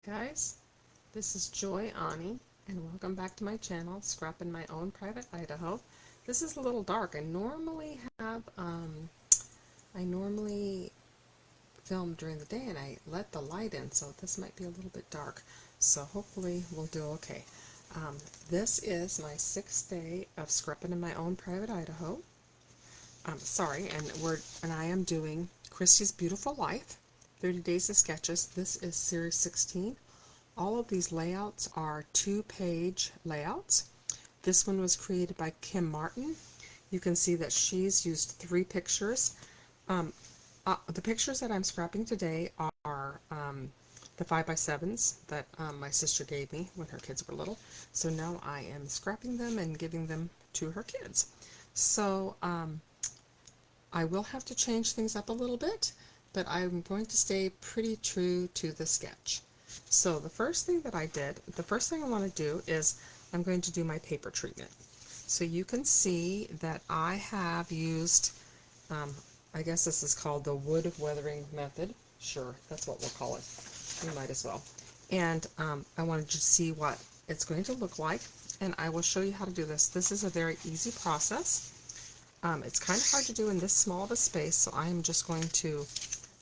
guys, this is Joy Ani, and welcome back to my channel, Scrapping My Own Private Idaho. This is a little dark. I normally film during the day and I let the light in, so this might be a little bit dark. So hopefully we'll do okay. This is my 6th day of scrapping in my own private Idaho. And I am doing Christy's Beautiful Life, 30 Days of Sketches. This is Series 16. All of these layouts are 2-page layouts. This one was created by Kim Martin. You can see that she's used 3 pictures. The pictures that I'm scrapping today are the 5x7s that my sister gave me when her kids were little. So now I am scrapping them and giving them to her kids. So I will have to change things up a little bit, but I'm going to stay pretty true to the sketch. So the first thing I want to do is I'm going to do my paper treatment. So you can see that I have used, I guess this is called the wood weathering method. Sure, that's what we'll call it. We might as well. And I wanted you to see what it's going to look like, and I will show you how to do this. This is a very easy process. It's kind of hard to do in this small of a space, so I'm just going to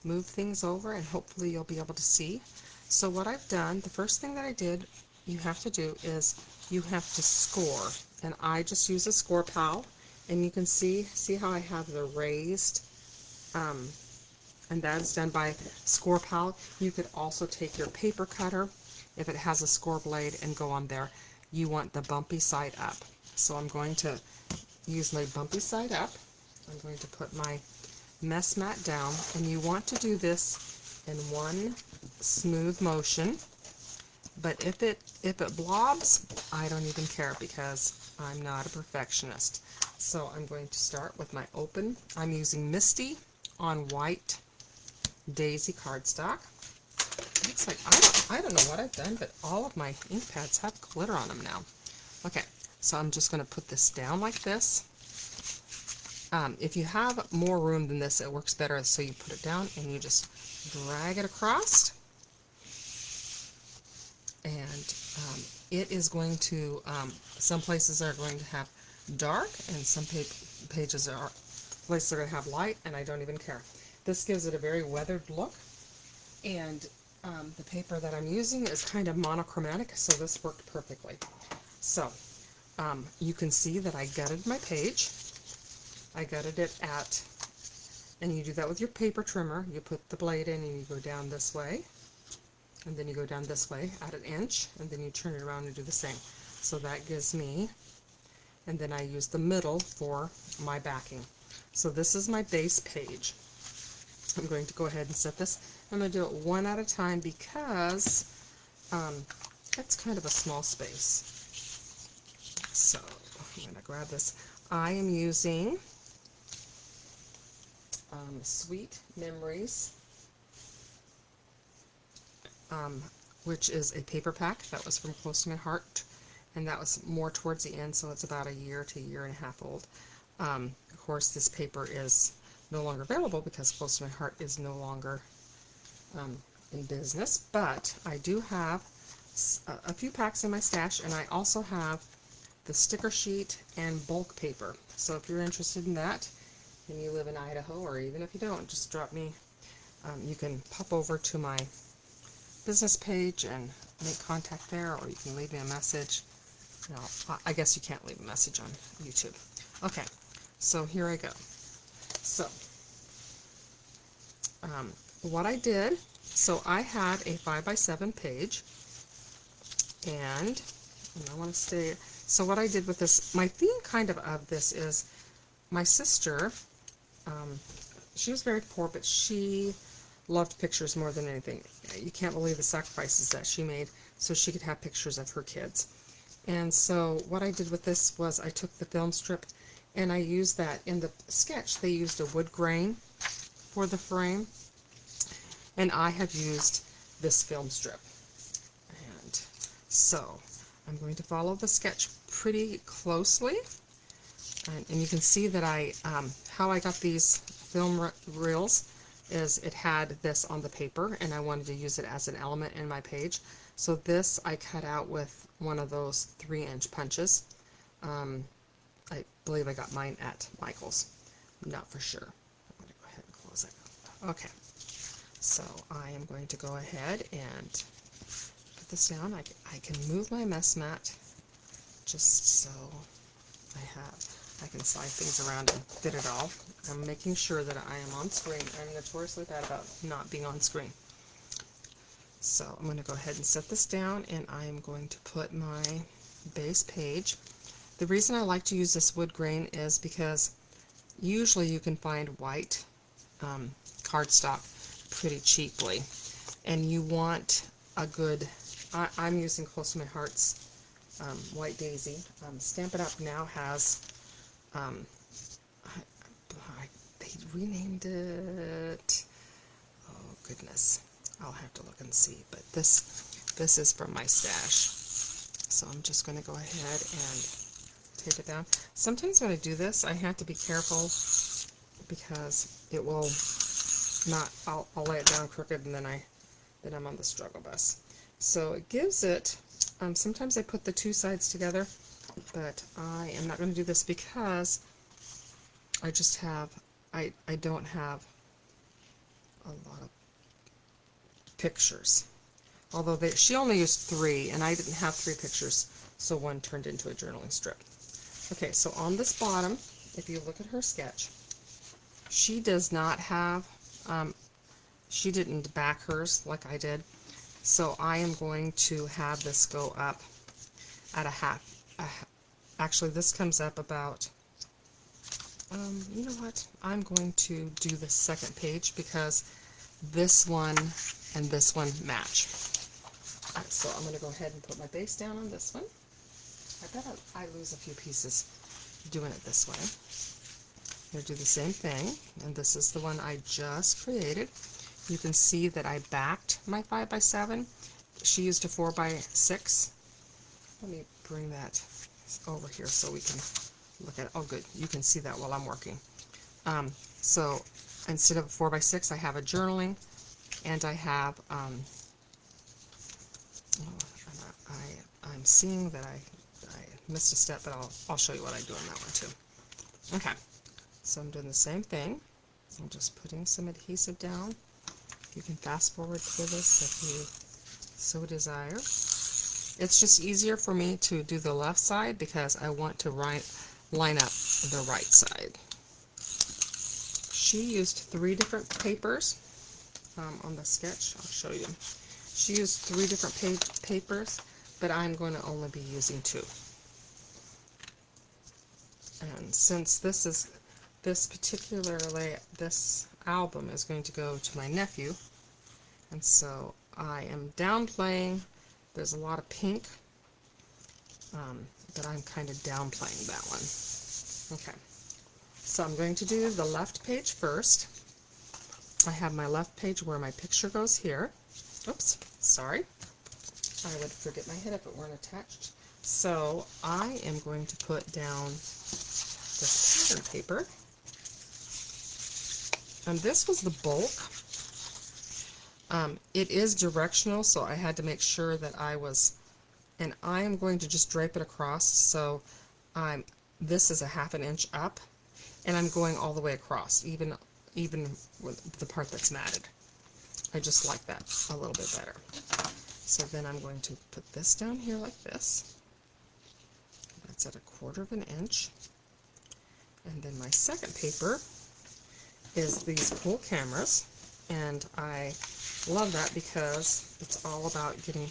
move things over and hopefully you'll be able to see. So what I've done, the first thing that I did, you have to do is you have to score. And I just use a score pal, and you can see how I have the raised, and that is done by score pal. You could also take your paper cutter, if it has a score blade, and go on there. You want the bumpy side up. So I'm going to use my bumpy side up. I'm going to put my mess mat down, and you want to do this in one smooth motion. But if it blobs, I don't even care because I'm not a perfectionist. So I'm going to start with my open. I'm using Misty on white daisy cardstock. Looks like I don't know what I've done, but all of my ink pads have glitter on them now. Okay, so I'm just going to put this down like this. If you have more room than this, it works better. So you put it down and you just drag it across. And it is going to, some places are going to have dark, and some places are going to have light, and I don't even care. This gives it a very weathered look, and the paper that I'm using is kind of monochromatic, so this worked perfectly. So you can see that I gutted my page. I gutted it and you do that with your paper trimmer. You put the blade in and you go down this way. And then you go down this way at 1 inch, and then you turn it around and do the same. So that gives me, and then I use the middle for my backing. So this is my base page. I'm going to go ahead and set this. I'm going to do it one at a time because it's kind of a small space. So I'm going to grab this. I am using Sweet Memories, which is a paper pack that was from Close to My Heart, and that was more towards the end, so it's about a year to a year and a half old. Of course, this paper is no longer available because Close to My Heart is no longer in business, but I do have a few packs in my stash, and I also have the sticker sheet and bulk paper. So if you're interested in that, and you live in Idaho, or even if you don't, just drop me. You can pop over to my business page and make contact there, or you can leave me a message. No, I guess you can't leave a message on YouTube. Okay, so here I go. So what I did, so I had a 5x7 page, and I want to stay. So what I did with this, my theme kind of this is my sister. She was very poor, but she loved pictures more than anything. You can't believe the sacrifices that she made so she could have pictures of her kids. And so what I did with this was I took the film strip and I used that in the sketch. They used a wood grain for the frame, and I have used this film strip. And so I'm going to follow the sketch pretty closely, and you can see that how I got these film reels is it had this on the paper and I wanted to use it as an element in my page. So this I cut out with one of those 3-inch punches. I believe I got mine at Michael's. I'm not for sure. I'm going to go ahead and close it. Okay, so I am going to go ahead and put this down. I can move my mess mat just so I can slide things around and fit it all. I'm making sure that I am on screen. I'm notoriously bad about not being on screen. So I'm going to go ahead and set this down, and I am going to put my base page. The reason I like to use this wood grain is because usually you can find white cardstock pretty cheaply, and you want a good, I'm using Close to My Heart's White Daisy. Stamp It Up now has, they renamed it, oh goodness, I'll have to look and see, but this is from my stash. So I'm just going to go ahead and tape it down. Sometimes when I do this, I have to be careful because it will not, I'll lay it down crooked and then I'm on the struggle bus. So it gives it, sometimes I put the two sides together, but I am not going to do this because I just have, I don't have a lot of pictures. Although she only used 3 and I didn't have 3 pictures, so one turned into a journaling strip. Okay, so on this bottom, if you look at her sketch, she does not have, she didn't back hers like I did. So I am going to have this go up at a half. Actually, this comes up about, you know what? I'm going to do the second page because this one and this one match. So I'm going to go ahead and put my base down on this one. I bet I lose a few pieces doing it this way. I'm going to do the same thing, and this is the one I just created. You can see that I backed my 5x7. She used a 4x6. Let me bring that over here so we can look at it. Oh good, you can see that while I'm working. So instead of a 4x6, I have a journaling, and I have, I'm seeing that I missed a step, but I'll show you what I do on that one too. Okay, so I'm doing the same thing. I'm just putting some adhesive down. You can fast forward through this if you so desire. It's just easier for me to do the left side because I want to line up the right side. She used 3 different papers on the sketch. I'll show you. She used 3 different papers, but I'm going to only be using 2. And since this particular this album is going to go to my nephew, and so I am downplaying. There's a lot of pink, but I'm kind of downplaying that one. Okay, so I'm going to do the left page first. I have my left page where my picture goes here. Oops, sorry. I would forget my head if it weren't attached. So I am going to put down this pattern paper. And this was the bulk. It is directional, so I had to make sure that I was, and I am going to just drape it across, so this is a 1/2 inch up, and I'm going all the way across, even with the part that's matted. I just like that a little bit better. So then I'm going to put this down here like this. That's at 1/4 inch. And then my second paper is these pool cameras, and I love that because it's all about getting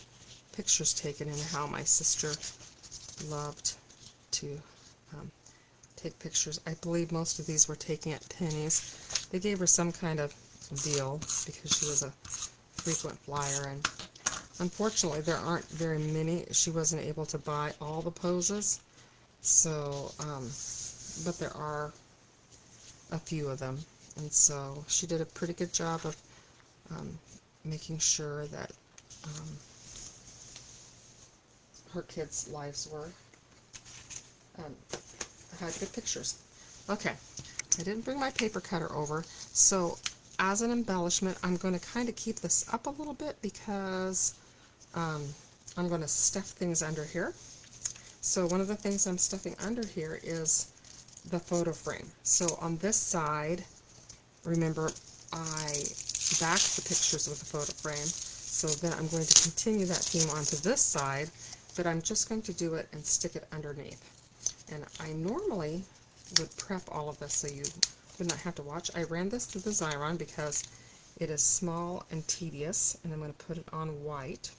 pictures taken, and how my sister loved to take pictures. I believe most of these were taken at Penny's. They gave her some kind of deal because she was a frequent flyer, and unfortunately there aren't very many. She wasn't able to buy all the poses, so but there are a few of them, and so she did a pretty good job of making sure that her kids' lives were had good pictures. Okay, I didn't bring my paper cutter over, so as an embellishment, I'm going to kind of keep this up a little bit because I'm going to stuff things under here. So one of the things I'm stuffing under here is the photo frame. So on this side, remember, I backed the pictures with the photo frame, so then I'm going to continue that theme onto this side, but I'm just going to do it and stick it underneath. And I normally would prep all of this so you would not have to watch. I ran this through the Xyron because it is small and tedious, and I'm going to put it on white.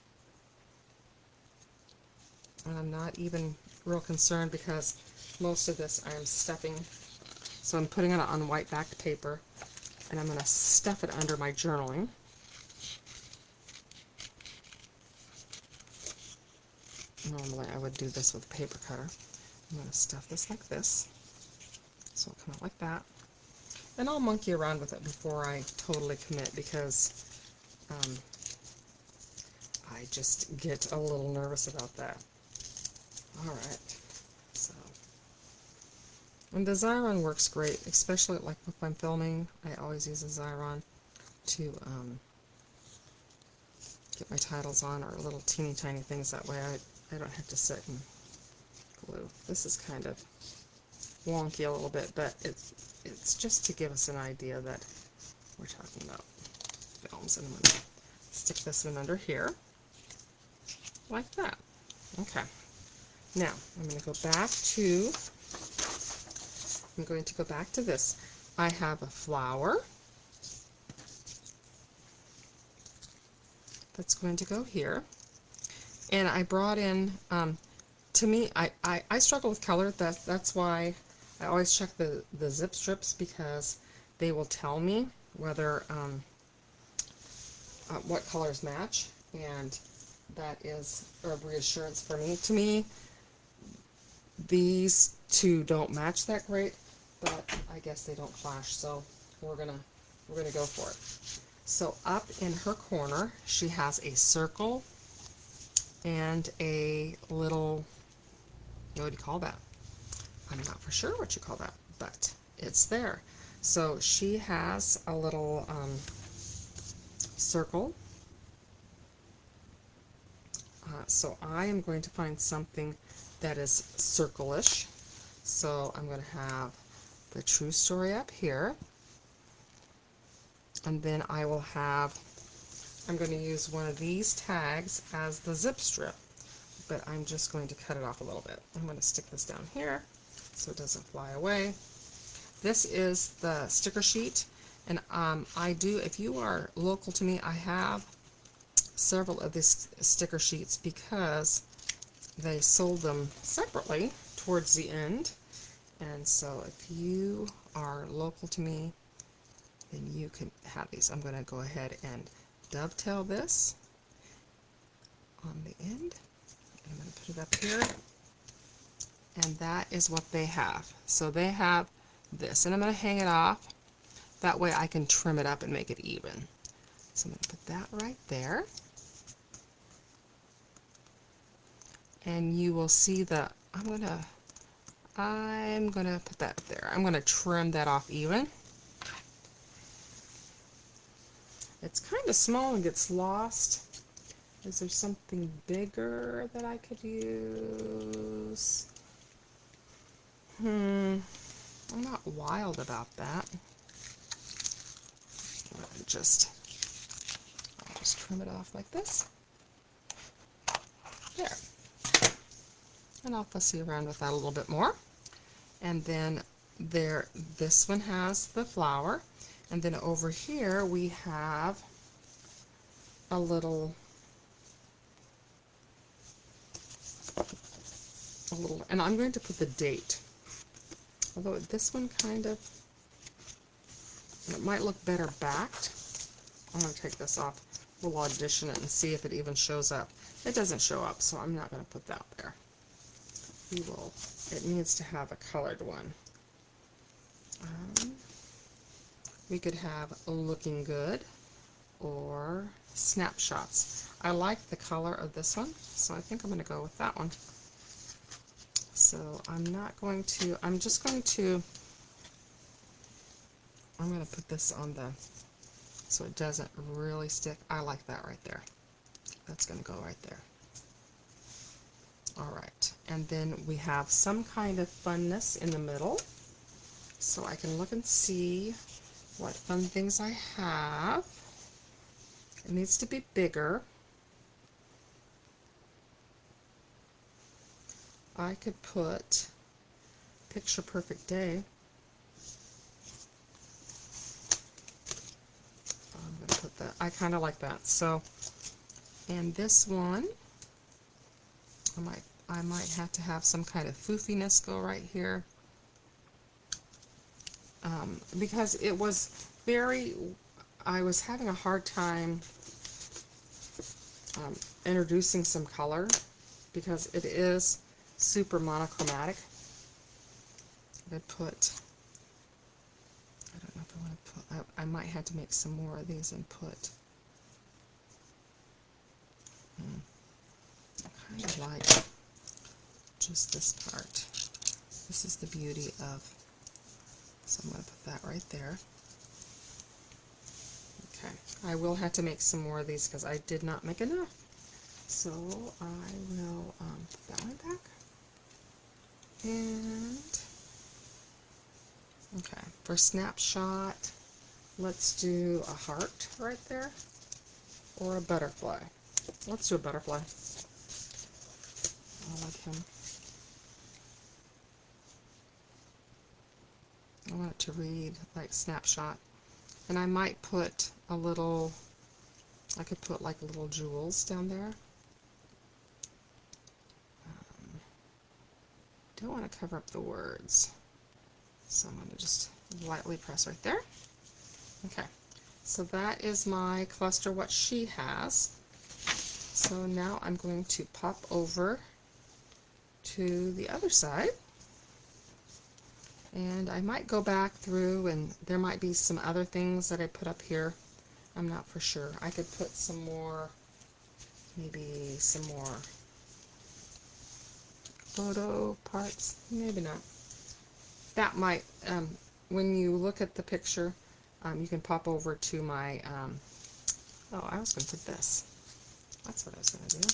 And I'm not even real concerned because most of this I'm stuffing. So I'm putting it on white backed paper, and I'm going to stuff it under my journaling. Normally I would do this with a paper cutter. I'm going to stuff this like this, so it'll come out like that. And I'll monkey around with it before I totally commit because I just get a little nervous about that. Alright, so. And the Xyron works great, especially like if I'm filming. I always use a Xyron to get my titles on, or little teeny tiny things. That way I don't have to sit and glue. This is kind of wonky a little bit, but it's just to give us an idea that we're talking about films. And I'm going to stick this one under here like that. Okay. Now I'm going to go back to this. I have a flower that's going to go here, and I brought in, to me, I struggle with color. That's why I always check the zip strips, because they will tell me whether what colors match, and that is a reassurance for me. To me, these two don't match that great, but I guess they don't clash, so we're gonna go for it. So up in her corner, she has a circle and a little, what do you call that? I'm not for sure what you call that, but it's there. So she has a little circle. So I am going to find something that is circle-ish. So I'm going to have the true story up here, and then I will have, I'm going to use one of these tags as the zip strip, but I'm just going to cut it off a little bit. I'm going to stick this down here so it doesn't fly away. This is the sticker sheet, and I do, if you are local to me, I have several of these sticker sheets because they sold them separately towards the end. And so if you are local to me, then you can have these. I'm going to go ahead and dovetail this on the end. And I'm going to put it up here. And that is what they have. So they have this. And I'm going to hang it off. That way I can trim it up and make it even. So I'm going to put that right there. And you will see the, I'm going to put that up there. I'm going to trim that off even. It's kind of small and gets lost. Is there something bigger that I could use? I'm not wild about that. I'll just trim it off like this. There. And I'll fussy around with that a little bit more. And then there, this one has the flower. And then over here we have a little, and I'm going to put the date. Although this one kind of, it might look better backed. I'm going to take this off. We'll audition it and see if it even shows up. It doesn't show up, so I'm not going to put that there. We will, it needs to have a colored one. We could have looking good or snapshots. I like the color of this one, so I think I'm going to go with that one. So I'm not going to, I'm just going to, I'm going to put this on the so it doesn't really stick. I like that right there. That's going to go right there. Alright, and then we have some kind of funness in the middle, so I can look and see what fun things I have. It needs to be bigger. I could put Picture Perfect Day. I'm going to put that. I kind of like that. So, and this one, I might have to have some kind of foofiness go right here, because it was I was having a hard time introducing some color because it is super monochromatic. I don't know if I want to put, I might have to make some more of these and put, I kind of like just this part. This is the beauty of, so I'm going to put that right there. Okay, I will have to make some more of these because I did not make enough. So I will put that one back. And, okay, for snapshot, let's do a heart right there, or a butterfly. Let's do a butterfly. I like him. I want it to read like snapshot. And I might put a little, I could put like little jewels down there. Don't want to cover up the words. So I'm going to just lightly press right there. Okay, so that is my cluster, what she has. So now I'm going to pop over to the other side. And I might go back through, and there might be some other things that I put up here. I'm not for sure. I could put some more, maybe some more photo parts. Maybe not. That might, when you look at the picture, you can pop over to my, oh, I was going to put this. That's what I was going to do.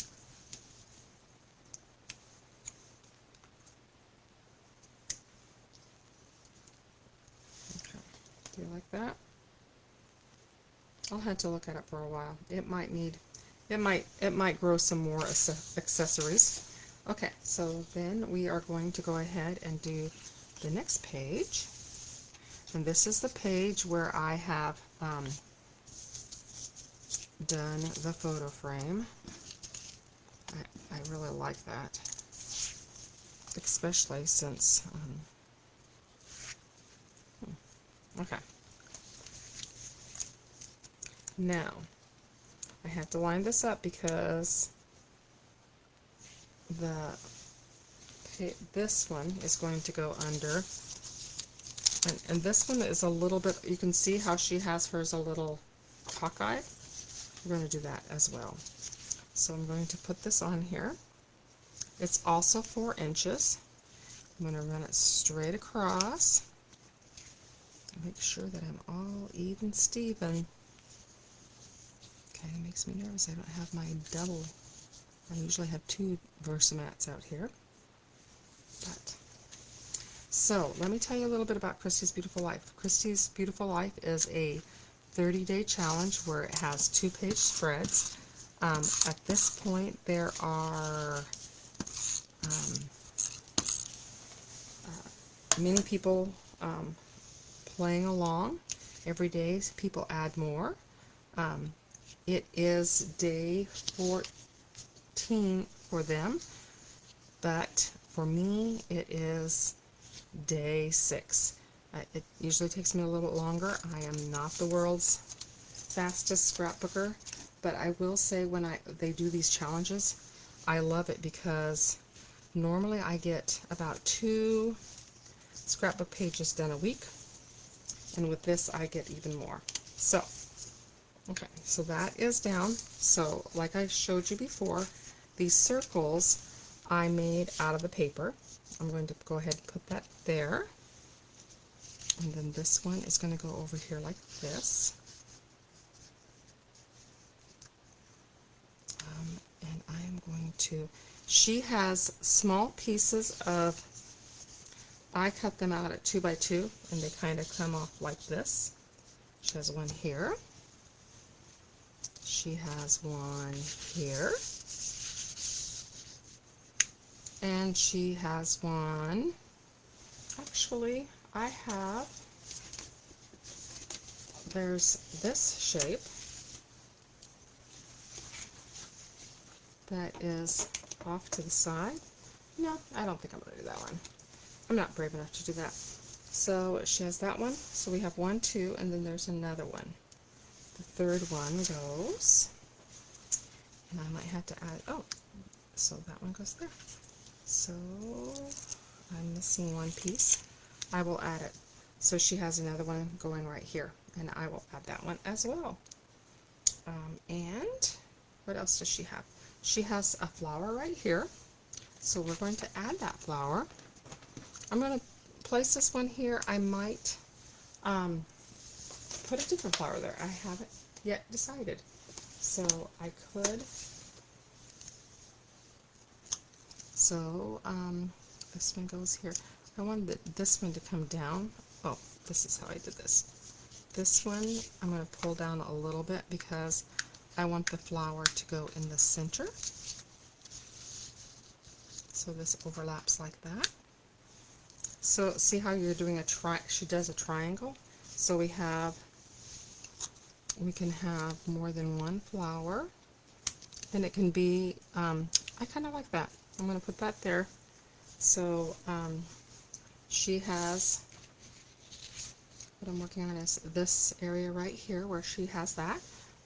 Do you like that? I'll have to look at it for a while. It might need, it might grow some more accessories. Okay, so then we are going to go ahead and do the next page. And this is the page where I have done the photo frame. I really like that, especially since, okay. Now, I have to line this up because this one is going to go under, and this one is a little bit, you can see how she has hers a little cockeyed. We're going to do that as well. So I'm going to put this on here. It's also 4 inches. I'm going to run it straight across. Make sure that I'm all even Steven. Okay, it makes me nervous. I don't have my double. I usually have 2 Versamats out here. But so let me tell you a little bit about Christy's Beautiful Life. Christy's Beautiful Life is a 30-day challenge where it has 2-page spreads. At this point, there are many people playing along. Every day, people add more. It is day 14 for them, but for me, it is day 6. It usually takes me a little bit longer. I am not the world's fastest scrapbooker, but I will say when they do these challenges, I love it because normally I get about 2 scrapbook pages done a week, and with this I get even more. So, okay, so that is down. So, like I showed you before, these circles I made out of the paper. I'm going to go ahead and put that there. And then this one is going to go over here like this. I am going to, she has small pieces of, I cut them out at 2 by 2 and they kind of come off like this. She has one here. She has one here. And she has one, actually, I have, there's this shape that is off to the side. No, I don't think I'm going to do that one. I'm not brave enough to do that. So she has that one. So we have 1, 2, and then there's another one. The third one goes, and I might have to add, oh, so that one goes there. So I'm missing one piece. I will add it. So she has another one going right here, and I will add that one as well. And what else does she have? She has a flower right here. So we're going to add that flower. I'm going to place this one here. I might put a different flower there. I haven't yet decided. So I could. So this one goes here. I wanted this one to come down. Oh, this is how I did this. This one I'm going to pull down a little bit because I want the flower to go in the center. So this overlaps like that. So see how you're doing a she does a triangle. So we can have more than one flower. And it can be, I kind of like that. I'm going to put that there. So she has, what I'm working on is this area right here where she has that.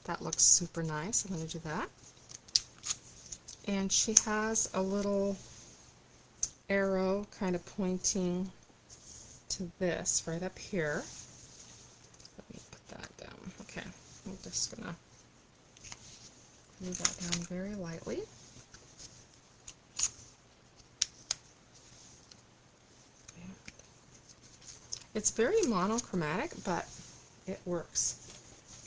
That looks super nice. I'm going to do that. And she has a little arrow kind of pointing to this right up here. Let me put that down. Okay, I'm just going to glue that down very lightly. It's very monochromatic, but it works.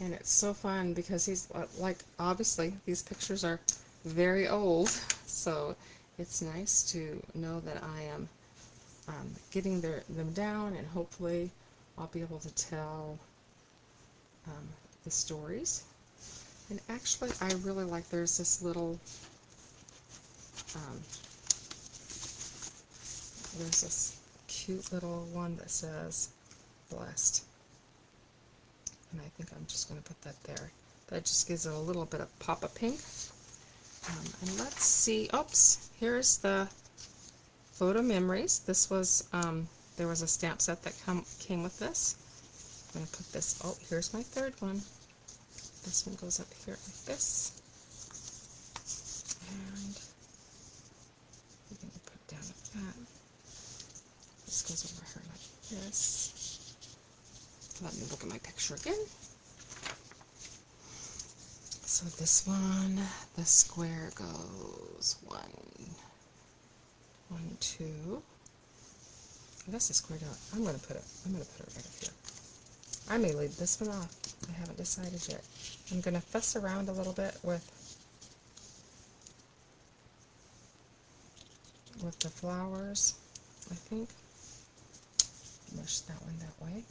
And it's so fun because he's like, obviously these pictures are very old, so it's nice to know that I am getting them down, and hopefully I'll be able to tell the stories. And actually I really like, there's this little there's this cute little one that says blessed, and I think I'm just going to put that there. That just gives it a little bit of pop of pink. And let's see, oops, here's the photo memories. This was there was a stamp set that came with this. I'm going to put this, oh, here's my third one. This one goes up here like this, and we're going to put it down like that. This goes over here like this. Let me look at my picture again. So this one, the square goes 1, 1, 2. I guess the square down. I'm gonna put it right up here. I may leave this one off. I haven't decided yet. I'm gonna fuss around a little bit with the flowers, I think. Mush that one that way.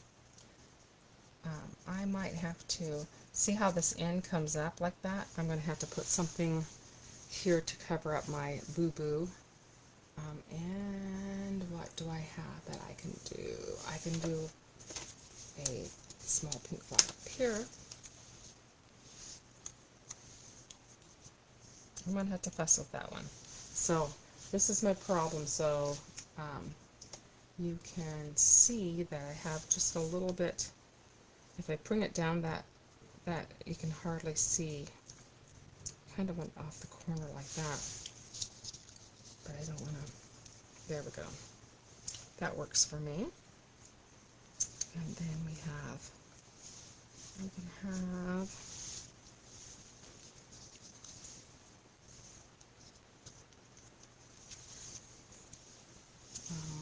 I might have to see how this end comes up like that. I'm going to have to put something here to cover up my boo-boo. And what do I have that I can do? I can do a small pink flower up here. I'm going to have to fuss with that one. So this is my problem. So you can see that I have just a little bit. If I bring it down, that you can hardly see. Kind of went off the corner like that, but I don't want to. There we go. That works for me. And then we can have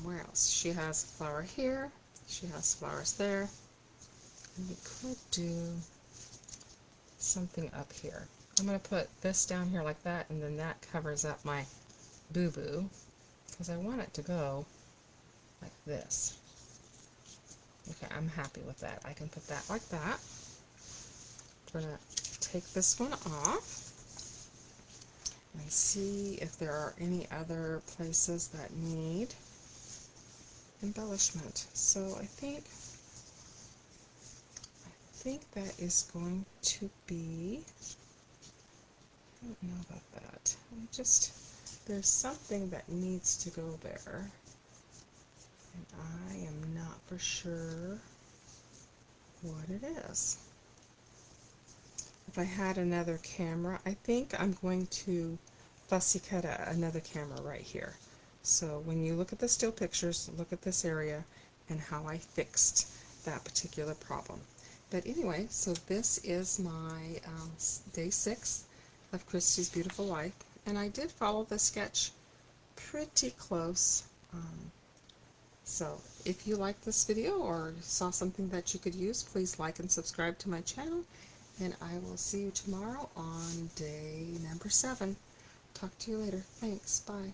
where else? She has a flower here. She has flowers there. And we could do something up here. I'm going to put this down here like that, and then that covers up my boo-boo, because I want it to go like this. Okay, I'm happy with that. I can put that like that. I'm going to take this one off and see if there are any other places that need embellishment. So I think that is going to be, I don't know about that. There's something that needs to go there, and I am not for sure what it is. If I had another camera, I think I'm going to fussy cut another camera right here. So when you look at the still pictures, look at this area and how I fixed that particular problem. But anyway, so this is my day 6 of Christy's Beautiful Life, and I did follow the sketch pretty close. So if you liked this video or saw something that you could use, please like and subscribe to my channel, and I will see you tomorrow on day number 7. Talk to you later. Thanks. Bye.